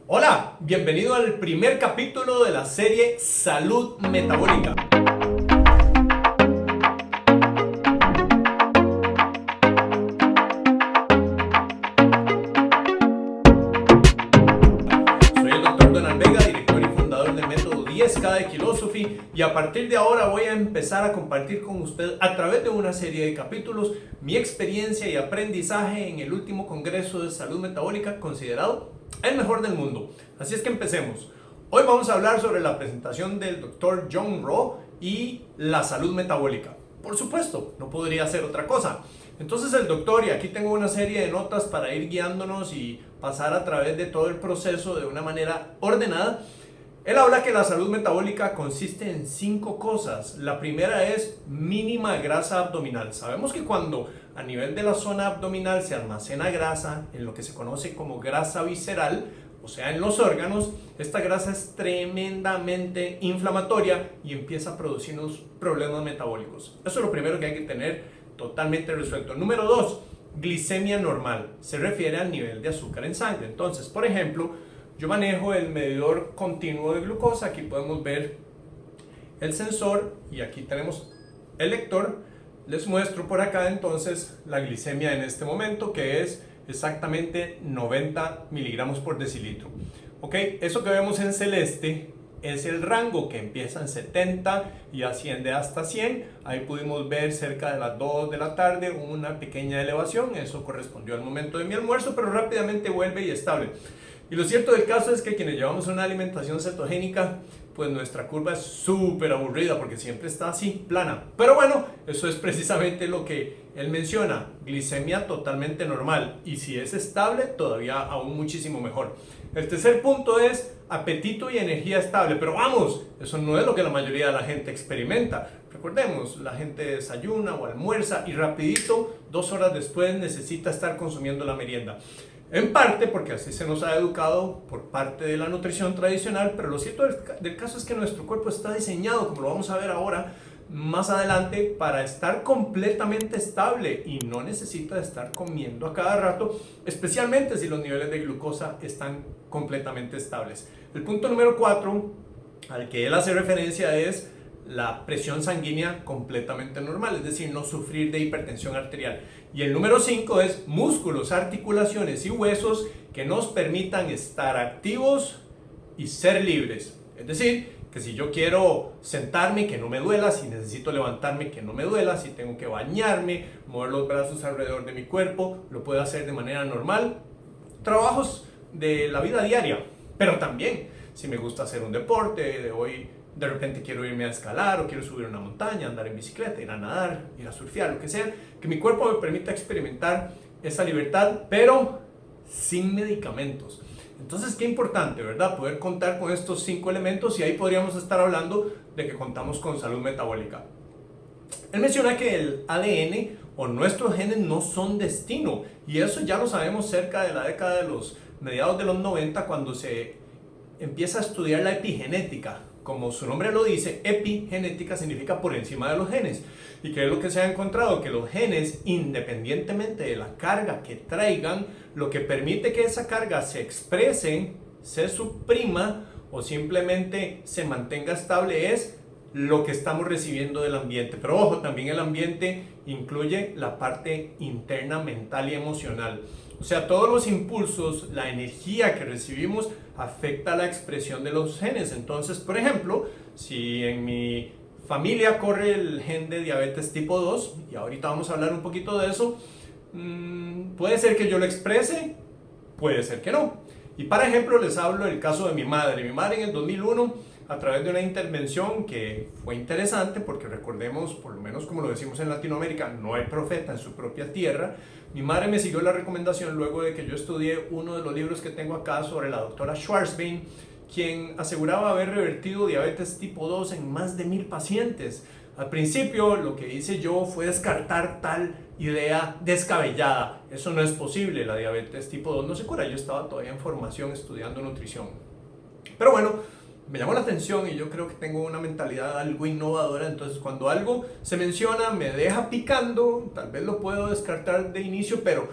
Hola, bienvenido al primer capítulo de la serie Salud Metabólica. Soy el Dr. Donald Vega, director y fundador del método 10K de Kilosophy, y a partir de ahora voy a empezar a compartir con usted a través de una serie de capítulos mi experiencia y aprendizaje en el último Congreso de Salud Metabólica considerado el mejor del mundo. Así es que empecemos. Hoy vamos a hablar sobre la presentación del Dr. John Rowe y la salud metabólica. Por supuesto, no podría ser otra cosa. Entonces el doctor, y aquí tengo una serie de notas para ir guiándonos y pasar a través de todo el proceso de una manera ordenada. Él habla que la salud metabólica consiste en 5 cosas. La primera es mínima grasa abdominal. Sabemos que cuando a nivel de la zona abdominal se almacena grasa, en lo que se conoce como grasa visceral, o sea, en los órganos, esta grasa es tremendamente inflamatoria y empieza a producirnos problemas metabólicos. Eso es lo primero que hay que tener totalmente resuelto. Número 2, glicemia normal. Se refiere al nivel de azúcar en sangre. Entonces, por ejemplo, yo manejo el medidor continuo de glucosa. Aquí podemos ver el sensor y aquí tenemos el lector. Les muestro por acá entonces la glicemia en este momento, que es exactamente 90 miligramos por decilitro. Ok, eso que vemos en celeste es el rango que empieza en 70 y asciende hasta 100. Ahí pudimos ver cerca de las 2 de la tarde una pequeña elevación. Eso correspondió al momento de mi almuerzo, pero rápidamente vuelve y estable. Y lo cierto del caso es que quienes llevamos una alimentación cetogénica, pues nuestra curva es súper aburrida porque siempre está así, plana. Pero bueno, eso es precisamente lo que él menciona, glicemia totalmente normal. Y si es estable, todavía aún muchísimo mejor. El tercer punto es apetito y energía estable. Pero vamos, eso no es lo que la mayoría de la gente experimenta. Recordemos, la gente desayuna o almuerza y rapidito, 2 horas después necesita estar consumiendo la merienda. En parte porque así se nos ha educado por parte de la nutrición tradicional, pero lo cierto del caso es que nuestro cuerpo está diseñado, como lo vamos a ver ahora más adelante, para estar completamente estable y no necesita estar comiendo a cada rato, especialmente si los niveles de glucosa están completamente estables. El punto número 4 al que él hace referencia es la presión sanguínea completamente normal, es decir, no sufrir de hipertensión arterial. Y el número 5 es músculos, articulaciones y huesos que nos permitan estar activos y ser libres. Es decir, que si yo quiero sentarme, que no me duela; si necesito levantarme, que no me duela; si tengo que bañarme, mover los brazos alrededor de mi cuerpo, lo puedo hacer de manera normal. Trabajos de la vida diaria, pero también si me gusta hacer un deporte, de repente quiero irme a escalar o quiero subir una montaña, andar en bicicleta, ir a nadar, ir a surfear, lo que sea, que mi cuerpo me permita experimentar esa libertad, pero sin medicamentos. Entonces, qué importante, ¿verdad? Poder contar con estos 5 elementos, y ahí podríamos estar hablando de que contamos con salud metabólica. Él menciona que el ADN o nuestros genes no son destino, y eso ya lo sabemos cerca de la década de los mediados de los 90, cuando se empieza a estudiar la epigenética. Como su nombre lo dice, epigenética significa por encima de los genes. ¿Y qué es lo que se ha encontrado? Que los genes, independientemente de la carga que traigan, lo que permite que esa carga se exprese, se suprima o simplemente se mantenga estable es lo que estamos recibiendo del ambiente. Pero ojo, también el ambiente incluye la parte interna, mental y emocional. O sea, todos los impulsos, la energía que recibimos afecta la expresión de los genes. Entonces, por ejemplo, si en mi familia corre el gen de diabetes tipo 2, y ahorita vamos a hablar un poquito de eso, puede ser que yo lo exprese, puede ser que no. Y para ejemplo les hablo del caso de mi madre. Mi madre en el 2001, a través de una intervención que fue interesante, porque recordemos, por lo menos como lo decimos en Latinoamérica, no hay profeta en su propia tierra. Mi madre me siguió la recomendación luego de que yo estudié uno de los libros que tengo acá sobre la doctora Schwarzbein, quien aseguraba haber revertido diabetes tipo 2 en más de 1000 pacientes. Al principio lo que hice yo fue descartar tal idea descabellada. Eso no es posible, la diabetes tipo 2 no se cura. Yo estaba todavía en formación estudiando nutrición. Pero bueno, me llamó la atención y yo creo que tengo una mentalidad algo innovadora. Entonces cuando algo se menciona me deja picando, tal vez lo puedo descartar de inicio, pero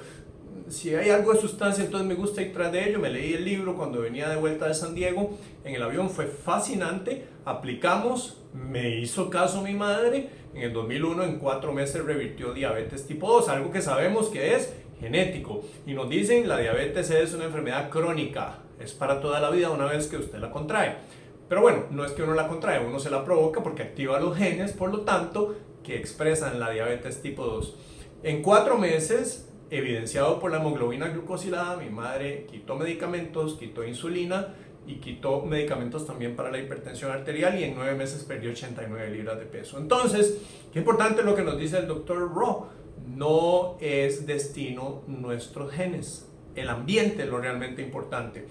si hay algo de sustancia, entonces me gusta ir tras de ello. Me leí el libro cuando venía de vuelta de San Diego en el avión, fue fascinante. Aplicamos, me hizo caso mi madre. En el 2001, en 4 meses, revirtió diabetes tipo 2, algo que sabemos que es genético. Y nos dicen, la diabetes es una enfermedad crónica, es para toda la vida una vez que usted la contrae. Pero bueno, no es que uno la contrae, uno se la provoca porque activa los genes, por lo tanto, que expresan la diabetes tipo 2. En 4 meses, evidenciado por la hemoglobina glucosilada, mi madre quitó medicamentos, quitó insulina y quitó medicamentos también para la hipertensión arterial, y en 9 meses perdió 89 libras de peso. Entonces, qué importante lo que nos dice el doctor Rowe. No es destino nuestros genes, el ambiente es lo realmente importante.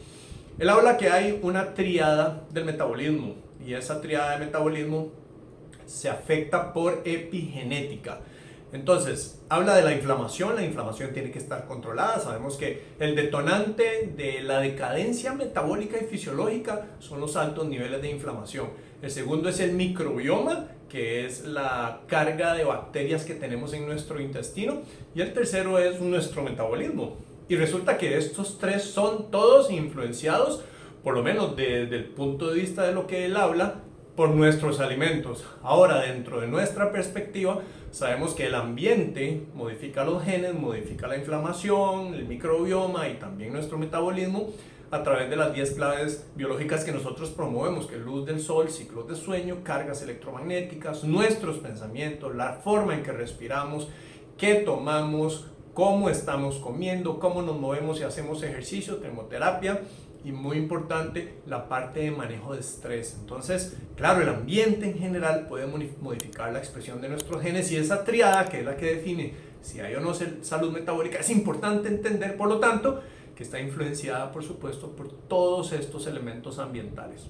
Él habla que hay una tríada del metabolismo, y esa tríada de metabolismo se afecta por epigenética. Entonces, habla de la inflamación tiene que estar controlada. Sabemos que el detonante de la decadencia metabólica y fisiológica son los altos niveles de inflamación. El segundo es el microbioma, que es la carga de bacterias que tenemos en nuestro intestino. Y el tercero es nuestro metabolismo. Y resulta que estos 3 son todos influenciados, por lo menos desde el punto de vista de lo que él habla, por nuestros alimentos. Ahora, dentro de nuestra perspectiva, sabemos que el ambiente modifica los genes, modifica la inflamación, el microbioma y también nuestro metabolismo a través de las 10 claves biológicas que nosotros promovemos, que es luz del sol, ciclos de sueño, cargas electromagnéticas, nuestros pensamientos, la forma en que respiramos, qué tomamos, cómo estamos comiendo, cómo nos movemos y hacemos ejercicio, termoterapia. Y muy importante, la parte de manejo de estrés. Entonces, claro, el ambiente en general puede modificar la expresión de nuestros genes, y esa triada, que es la que define si hay o no salud metabólica, es importante entender, por lo tanto, que está influenciada, por supuesto, por todos estos elementos ambientales.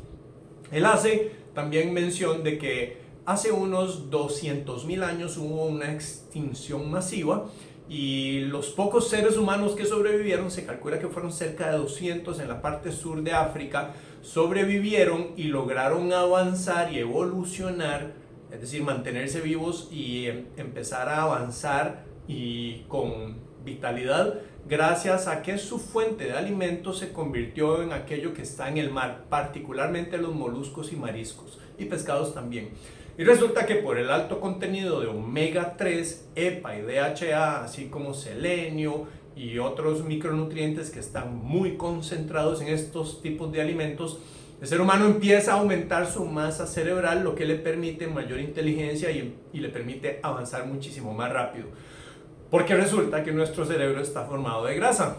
Él hace también mención de que hace unos 200.000 años hubo una extinción masiva, y los pocos seres humanos que sobrevivieron, se calcula que fueron cerca de 200 en la parte sur de África, sobrevivieron y lograron avanzar y evolucionar, es decir, mantenerse vivos y empezar a avanzar y con vitalidad, gracias a que su fuente de alimentos se convirtió en aquello que está en el mar, particularmente los moluscos y mariscos, y pescados también. Y resulta que por el alto contenido de omega 3, EPA y DHA, así como selenio y otros micronutrientes que están muy concentrados en estos tipos de alimentos, el ser humano empieza a aumentar su masa cerebral, lo que le permite mayor inteligencia y le permite avanzar muchísimo más rápido. Porque resulta que nuestro cerebro está formado de grasa.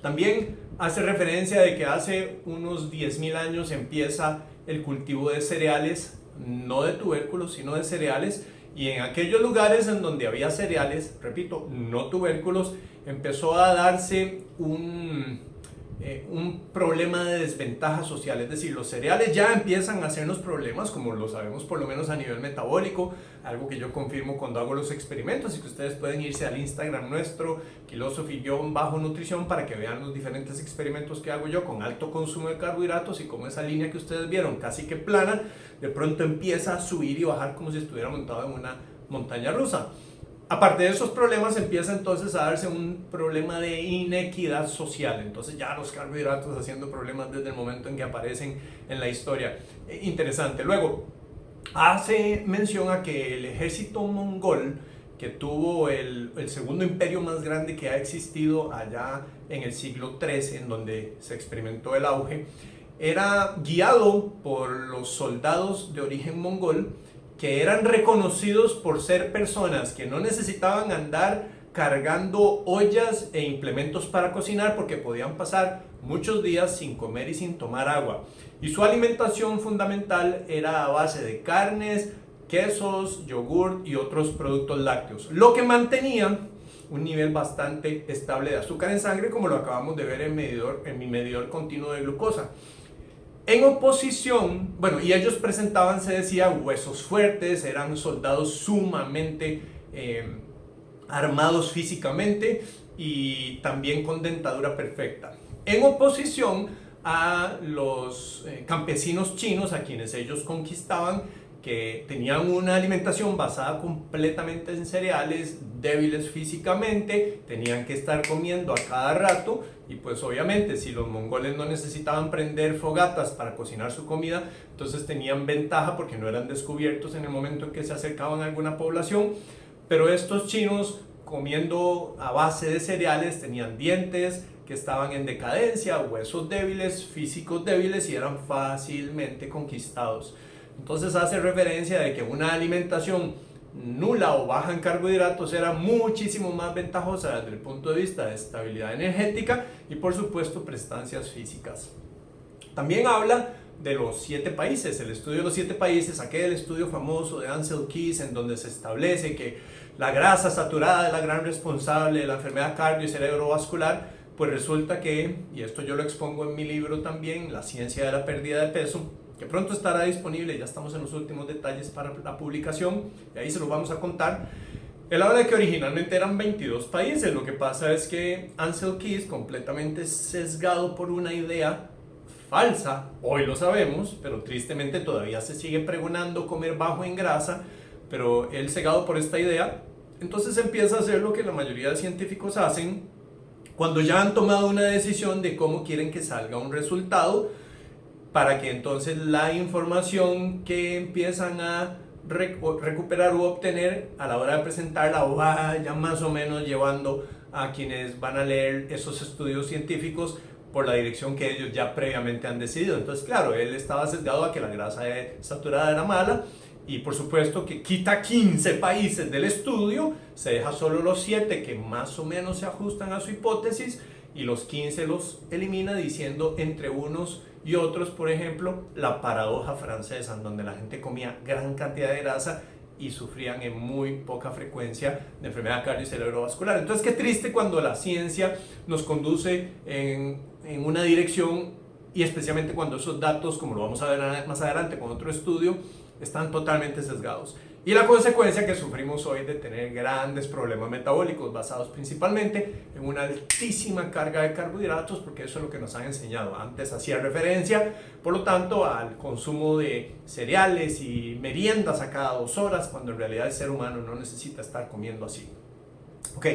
También hace referencia de que hace unos 10.000 años empieza el cultivo de cereales, no de tubérculos, sino de cereales, y en aquellos lugares en donde había cereales, repito, no tubérculos, empezó a darse un problema de desventaja social. Es decir, los cereales ya empiezan a hacernos problemas, como lo sabemos por lo menos a nivel metabólico, algo que yo confirmo cuando hago los experimentos, y que ustedes pueden irse al Instagram nuestro, Philosophy_nutrición, para que vean los diferentes experimentos que hago yo con alto consumo de carbohidratos, y como esa línea que ustedes vieron casi que plana, de pronto empieza a subir y bajar como si estuviera montado en una montaña rusa. Aparte de esos problemas, empieza entonces a darse un problema de inequidad social. Entonces ya los carbohidratos haciendo problemas desde el momento en que aparecen en la historia. Interesante. Luego, hace mención a que el ejército mongol, que tuvo el segundo imperio más grande que ha existido allá en el siglo XIII, en donde se experimentó el auge, era guiado por los soldados de origen mongol, que eran reconocidos por ser personas que no necesitaban andar cargando ollas e implementos para cocinar, porque podían pasar muchos días sin comer y sin tomar agua. Y su alimentación fundamental era a base de carnes, quesos, yogur y otros productos lácteos, lo que mantenía un nivel bastante estable de azúcar en sangre, como lo acabamos de ver en mi medidor continuo de glucosa. En oposición, bueno, y ellos presentaban, se decía, huesos fuertes, eran soldados sumamente armados físicamente y también con dentadura perfecta. En oposición a los campesinos chinos, a quienes ellos conquistaban, que tenían una alimentación basada completamente en cereales, débiles físicamente, tenían que estar comiendo a cada rato y pues obviamente si los mongoles no necesitaban prender fogatas para cocinar su comida, entonces tenían ventaja porque no eran descubiertos en el momento en que se acercaban a alguna población, pero estos chinos comiendo a base de cereales tenían dientes que estaban en decadencia, huesos débiles, físicos débiles y eran fácilmente conquistados. Entonces hace referencia de que una alimentación nula o baja en carbohidratos era muchísimo más ventajosa desde el punto de vista de estabilidad energética y por supuesto prestancias físicas. También habla de los 7 países, el estudio de los 7 países, aquel estudio famoso de Ancel Keys en donde se establece que la grasa saturada es la gran responsable de la enfermedad cardio y cerebrovascular. Pues resulta que, y esto yo lo expongo en mi libro también, La ciencia de la pérdida de peso, que pronto estará disponible, ya estamos en los últimos detalles para la publicación, y ahí se los vamos a contar. Él habla de que originalmente eran 22 países, lo que pasa es que Ancel Keys, completamente sesgado por una idea falsa, hoy lo sabemos, pero tristemente todavía se sigue pregonando comer bajo en grasa, pero él cegado por esta idea, entonces empieza a hacer lo que la mayoría de científicos hacen cuando ya han tomado una decisión de cómo quieren que salga un resultado, para que entonces la información que empiezan a recuperar u obtener a la hora de presentarla vaya más o menos llevando a quienes van a leer esos estudios científicos por la dirección que ellos ya previamente han decidido. Entonces, claro, él estaba sesgado a que la grasa saturada era mala y por supuesto que quita 15 países del estudio, se deja solo los 7 que más o menos se ajustan a su hipótesis y los 15 los elimina diciendo entre unos y otros, por ejemplo, la paradoja francesa, en donde la gente comía gran cantidad de grasa y sufrían en muy poca frecuencia de enfermedad cardio y cerebrovascular. Entonces, qué triste cuando la ciencia nos conduce en una dirección y especialmente cuando esos datos, como lo vamos a ver más adelante con otro estudio, están totalmente sesgados. Y la consecuencia que sufrimos hoy de tener grandes problemas metabólicos basados principalmente en una altísima carga de carbohidratos, porque eso es lo que nos han enseñado. Antes hacía referencia, por lo tanto, al consumo de cereales y meriendas a cada 2 horas, cuando en realidad el ser humano no necesita estar comiendo así. Ok,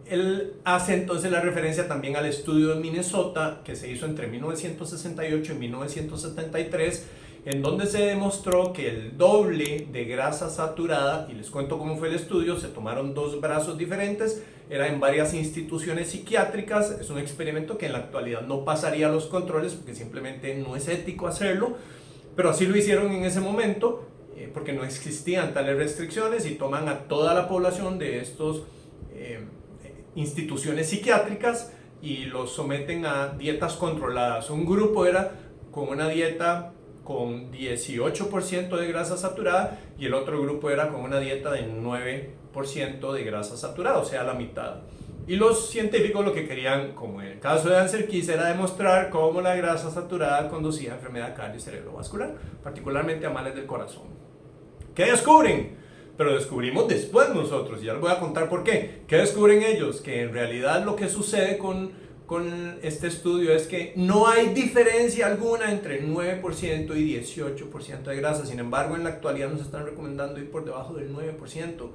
él hace entonces la referencia también al estudio de Minnesota que se hizo entre 1968 y 1973, en donde se demostró que el doble de grasa saturada, y les cuento cómo fue el estudio, se tomaron 2 brazos diferentes, era en varias instituciones psiquiátricas, es un experimento que en la actualidad no pasaría a los controles porque simplemente no es ético hacerlo, pero así lo hicieron en ese momento porque no existían tales restricciones y toman a toda la población de estos instituciones psiquiátricas y los someten a dietas controladas. Un grupo era con una dieta con 18% de grasa saturada y el otro grupo era con una dieta de 9% de grasa saturada, o sea, la mitad. Y los científicos lo que querían, como en el caso de Ancel Keys, era demostrar cómo la grasa saturada conducía a enfermedad cardio y cerebrovascular, particularmente a males del corazón. ¿Qué descubren? Pero descubrimos después nosotros, y ya les voy a contar por qué. ¿Qué descubren ellos? Que en realidad lo que sucede con este estudio es que no hay diferencia alguna entre 9% y 18% de grasa. Sin embargo, en la actualidad nos están recomendando ir por debajo del 9%.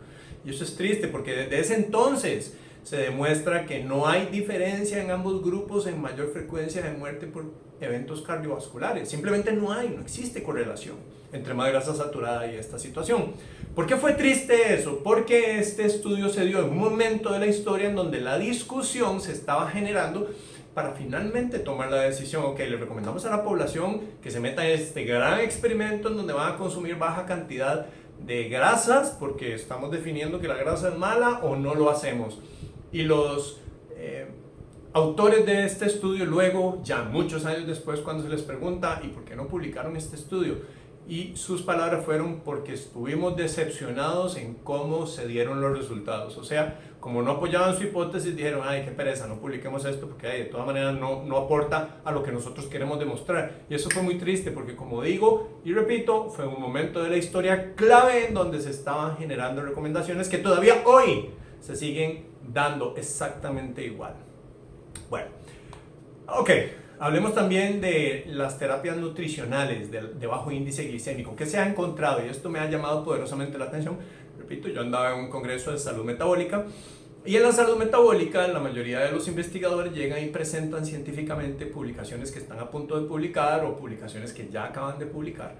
Y eso es triste porque desde ese entonces se demuestra que no hay diferencia en ambos grupos en mayor frecuencia de muerte por eventos cardiovasculares. Simplemente no existe correlación entre más grasa saturada y esta situación. ¿Por qué fue triste eso? Porque este estudio se dio en un momento de la historia en donde la discusión se estaba generando para finalmente tomar la decisión. Ok, le recomendamos a la población que se meta en este gran experimento en donde van a consumir baja cantidad de grasas porque estamos definiendo que la grasa es mala, o no lo hacemos. Y los autores de este estudio luego, ya muchos años después, cuando se les pregunta ¿y por qué no publicaron este estudio? Y sus palabras fueron: porque estuvimos decepcionados en cómo se dieron los resultados. O sea, como no apoyaban su hipótesis, dijeron: ay, qué pereza, no publiquemos esto porque de todas maneras no aporta a lo que nosotros queremos demostrar. Y eso fue muy triste porque, como digo y repito, fue un momento de la historia clave en donde se estaban generando recomendaciones que todavía hoy se siguen dando exactamente igual. Bueno, ok, Hablemos también de las terapias nutricionales de bajo índice glicémico. ¿Qué se ha encontrado? Y esto me ha llamado poderosamente la atención. Repito, yo andaba en un congreso de salud metabólica y en la salud metabólica la mayoría de los investigadores llegan y presentan científicamente publicaciones que están a punto de publicar o publicaciones que ya acaban de publicar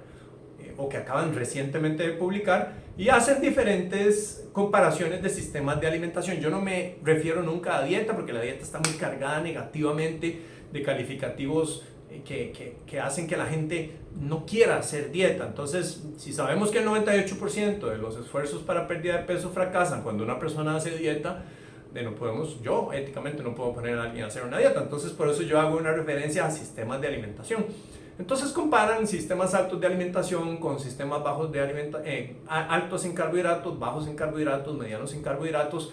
o que acaban recientemente de publicar y hacen diferentes comparaciones de sistemas de alimentación. Yo no me refiero nunca a dieta porque la dieta está muy cargada negativamente de calificativos que hacen que la gente no quiera hacer dieta. Entonces, si sabemos que el 98% de los esfuerzos para pérdida de peso fracasan cuando una persona hace dieta, yo éticamente no puedo poner a alguien a hacer una dieta. Entonces, por eso yo hago una referencia a sistemas de alimentación. Entonces comparan sistemas altos de alimentación con sistemas bajos de altos en carbohidratos, bajos en carbohidratos, medianos en carbohidratos,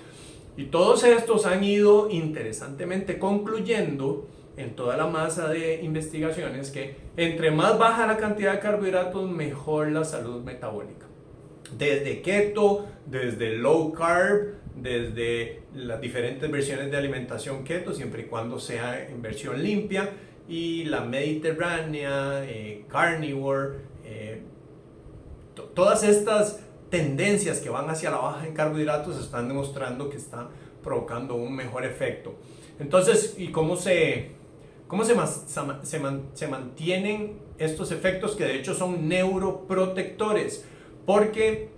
y todos estos han ido interesantemente concluyendo en toda la masa de investigaciones que entre más baja la cantidad de carbohidratos, mejor la salud metabólica. Desde keto, desde low carb, desde las diferentes versiones de alimentación keto, siempre y cuando sea en versión limpia, y la mediterránea, carnivore, todas estas tendencias que van hacia la baja en carbohidratos están demostrando que están provocando un mejor efecto. Entonces, ¿y cómo se mantienen estos efectos que de hecho son neuroprotectores? Porque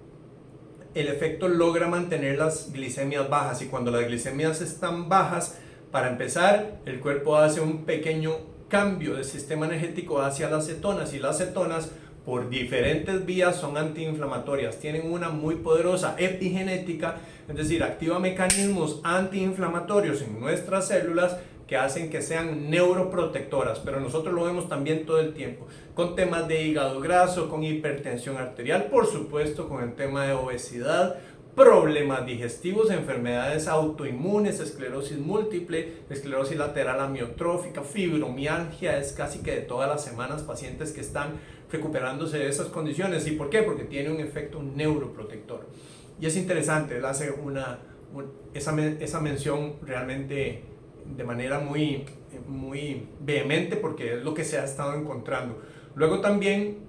el efecto logra mantener las glicemias bajas, y cuando las glicemias están bajas, para empezar, el cuerpo hace un pequeño cambio del sistema energético hacia las cetonas, y las cetonas por diferentes vías son antiinflamatorias, tienen una muy poderosa epigenética, es decir, activa mecanismos antiinflamatorios en nuestras células que hacen que sean neuroprotectoras, pero nosotros lo vemos también todo el tiempo, con temas de hígado graso, con hipertensión arterial, por supuesto, con el tema de obesidad, problemas digestivos, enfermedades autoinmunes, esclerosis múltiple, esclerosis lateral amiotrófica, fibromialgia, es casi que de todas las semanas pacientes que están recuperándose de esas condiciones. ¿Y por qué? Porque tiene un efecto neuroprotector. Y es interesante, él hace esa mención realmente de manera muy vehemente porque es lo que se ha estado encontrando. Luego también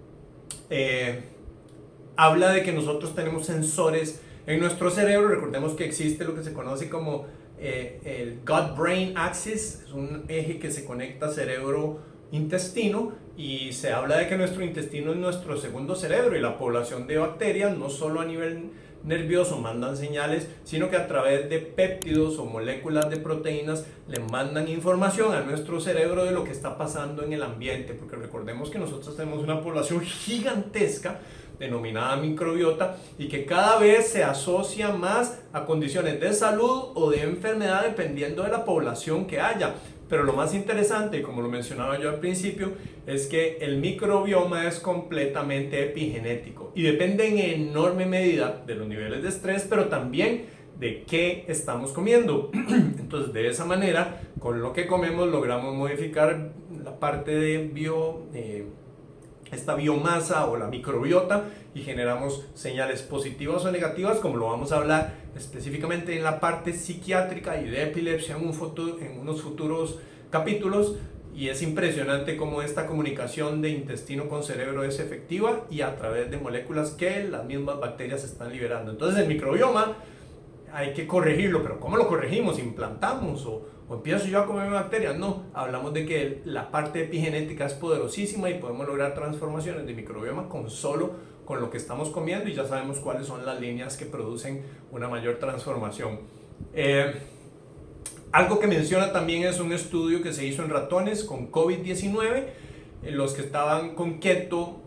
habla de que nosotros tenemos sensores en nuestro cerebro. Recordemos que existe lo que se conoce como el gut-brain axis, es un eje que se conecta cerebro-intestino, y se habla de que nuestro intestino es nuestro segundo cerebro, y la población de bacterias no solo a nivel nervioso mandan señales, sino que a través de péptidos o moléculas de proteínas le mandan información a nuestro cerebro de lo que está pasando en el ambiente, porque recordemos que nosotros tenemos una población gigantesca denominada microbiota y que cada vez se asocia más a condiciones de salud o de enfermedad dependiendo de la población que haya. Pero lo más interesante, como lo mencionaba yo al principio, es que el microbioma es completamente epigenético y depende en enorme medida de los niveles de estrés, pero también de qué estamos comiendo. Entonces, de esa manera, con lo que comemos logramos modificar la parte de esta biomasa o la microbiota, y generamos señales positivas o negativas, como lo vamos a hablar específicamente en la parte psiquiátrica y de epilepsia en unos futuros capítulos. Y es impresionante cómo esta comunicación de intestino con cerebro es efectiva y a través de moléculas que las mismas bacterias están liberando. Entonces el microbioma hay que corregirlo, pero ¿cómo lo corregimos? ¿Implantamos o empiezo yo a comer bacterias? No, hablamos de que la parte epigenética es poderosísima y podemos lograr transformaciones de microbioma con lo que estamos comiendo, y ya sabemos cuáles son las líneas que producen una mayor transformación. Algo que menciona también es un estudio que se hizo en ratones con COVID-19. Los que estaban con keto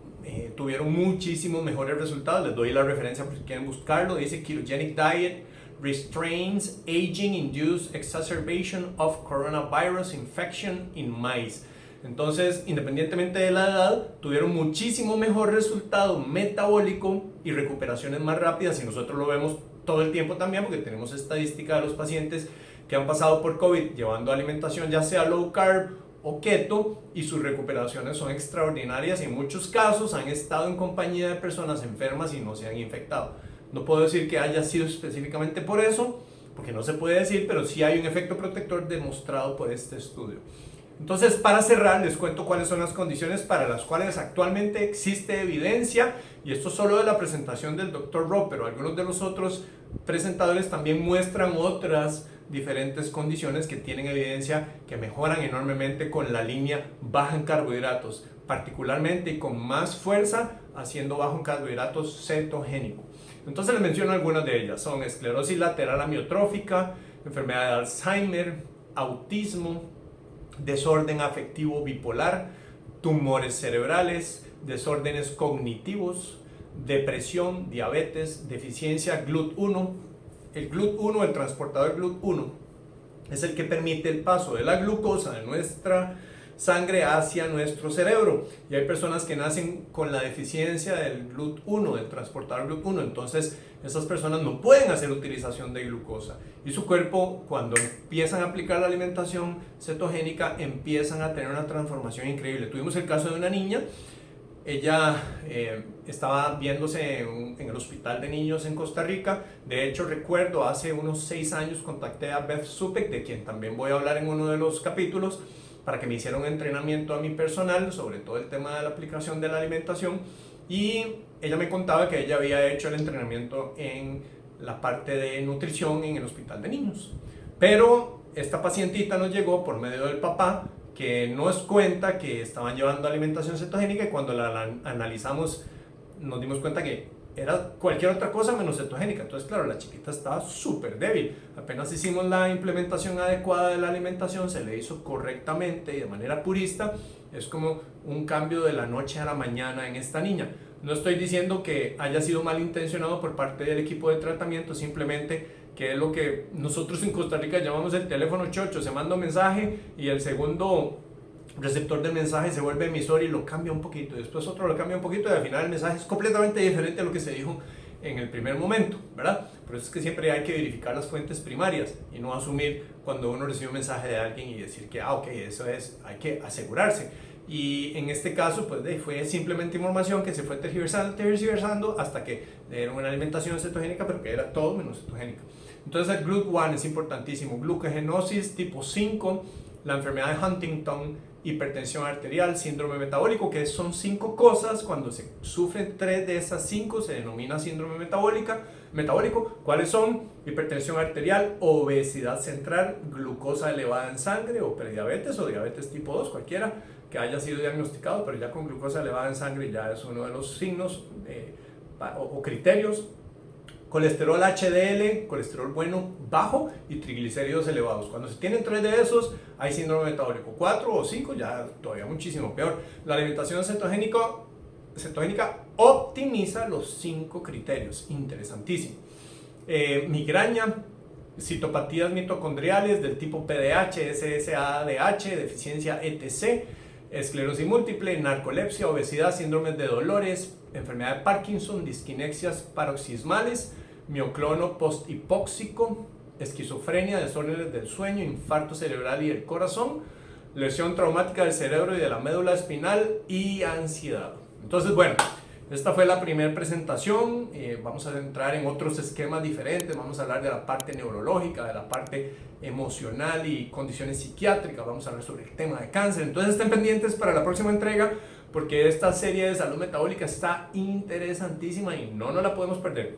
tuvieron muchísimos mejores resultados. Les doy la referencia por si quieren buscarlo. Dice: Ketogenic diet restrains aging-induced exacerbation of coronavirus infection in mice. Entonces, independientemente de la edad, tuvieron muchísimo mejor resultado metabólico y recuperaciones más rápidas, y nosotros lo vemos todo el tiempo también porque tenemos estadística de los pacientes que han pasado por COVID llevando alimentación ya sea low carb o keto, y sus recuperaciones son extraordinarias y en muchos casos han estado en compañía de personas enfermas y no se han infectado. No puedo decir que haya sido específicamente por eso, porque no se puede decir, pero sí hay un efecto protector demostrado por este estudio. Entonces, para cerrar, les cuento cuáles son las condiciones para las cuales actualmente existe evidencia, y esto solo de la presentación del Dr. Rob, pero algunos de los otros presentadores también muestran otras diferentes condiciones que tienen evidencia que mejoran enormemente con la línea baja en carbohidratos, particularmente y con más fuerza haciendo bajo en carbohidratos cetogénico. Entonces les menciono algunas de ellas, son esclerosis lateral amiotrófica, enfermedad de Alzheimer, autismo, desorden afectivo bipolar, tumores cerebrales, desórdenes cognitivos, depresión, diabetes, deficiencia GLUT1. El GLUT1, el transportador GLUT1, es el que permite el paso de la glucosa de nuestra sangre hacia nuestro cerebro. Y hay personas que nacen con la deficiencia del GLUT1, del transportador GLUT1. Entonces, esas personas no pueden hacer utilización de glucosa. Y su cuerpo, cuando empiezan a aplicar la alimentación cetogénica, empiezan a tener una transformación increíble. Tuvimos el caso de una niña. Ella estaba viéndose en el hospital de niños en Costa Rica. De hecho, recuerdo hace unos 6 años contacté a Beth Supek, de quien también voy a hablar en uno de los capítulos, para que me hiciera un entrenamiento a mi personal sobre todo el tema de la aplicación de la alimentación. Y ella me contaba que ella había hecho el entrenamiento en la parte de nutrición en el hospital de niños. Pero esta pacientita nos llegó por medio del papá, que nos cuenta que estaban llevando alimentación cetogénica, y cuando la analizamos nos dimos cuenta que era cualquier otra cosa menos cetogénica. Entonces, claro, la chiquita estaba súper débil. Apenas hicimos la implementación adecuada de la alimentación, se le hizo correctamente y de manera purista. Es como un cambio de la noche a la mañana en esta niña. No estoy diciendo que haya sido malintencionado por parte del equipo de tratamiento, simplemente que es lo que nosotros en Costa Rica llamamos el teléfono chocho. Se manda un mensaje y el segundo receptor del mensaje se vuelve emisor y lo cambia un poquito, y después otro lo cambia un poquito, y al final el mensaje es completamente diferente a lo que se dijo en el primer momento, ¿verdad? Por eso es que siempre hay que verificar las fuentes primarias y no asumir cuando uno recibe un mensaje de alguien y decir que, ok, eso es, hay que asegurarse. Y en este caso, pues fue simplemente información que se fue tergiversando hasta que dieron una alimentación cetogénica, pero que era todo menos cetogénica. Entonces el GLUT1 es importantísimo, glucogenosis tipo 5, la enfermedad de Huntington, hipertensión arterial, síndrome metabólico, que son 5 cosas. Cuando se sufren 3 de esas 5 se denomina síndrome metabólico. ¿Cuáles son? Hipertensión arterial, obesidad central, glucosa elevada en sangre o prediabetes o diabetes tipo 2, cualquiera que haya sido diagnosticado, pero ya con glucosa elevada en sangre ya es uno de los signos o criterios. Colesterol HDL, colesterol bueno bajo, y triglicéridos elevados. Cuando se tienen 3 de esos, hay síndrome metabólico. 4 o 5, ya todavía muchísimo peor. La alimentación cetogénica optimiza los 5 criterios. Interesantísimo. Migraña, citopatías mitocondriales del tipo PDH, SSADH, deficiencia ETC, esclerosis múltiple, narcolepsia, obesidad, síndromes de dolores, enfermedad de Parkinson, disquinexias paroxismales, mioclono posthipóxico, esquizofrenia, desórdenes del sueño, infarto cerebral y del corazón, lesión traumática del cerebro y de la médula espinal y ansiedad. Entonces, bueno, esta fue la primera presentación. Vamos a entrar en otros esquemas diferentes. Vamos a hablar de la parte neurológica, de la parte emocional y condiciones psiquiátricas. Vamos a hablar sobre el tema de cáncer. Entonces estén pendientes para la próxima entrega, porque esta serie de salud metabólica está interesantísima y no nos la podemos perder.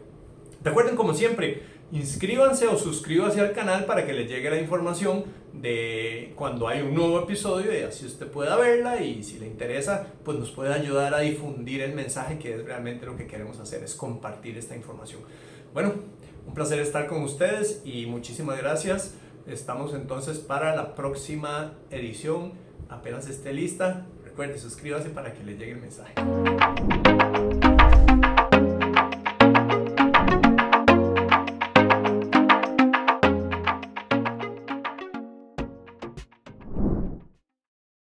Recuerden, como siempre, inscríbanse o suscríbanse al canal para que les llegue la información de cuando hay un nuevo episodio, y así usted pueda verla, y si le interesa, pues nos puede ayudar a difundir el mensaje, que es realmente lo que queremos hacer, es compartir esta información. Bueno, un placer estar con ustedes y muchísimas gracias. Estamos entonces para la próxima edición, apenas esté lista. Recuerde, suscríbase para que le llegue el mensaje.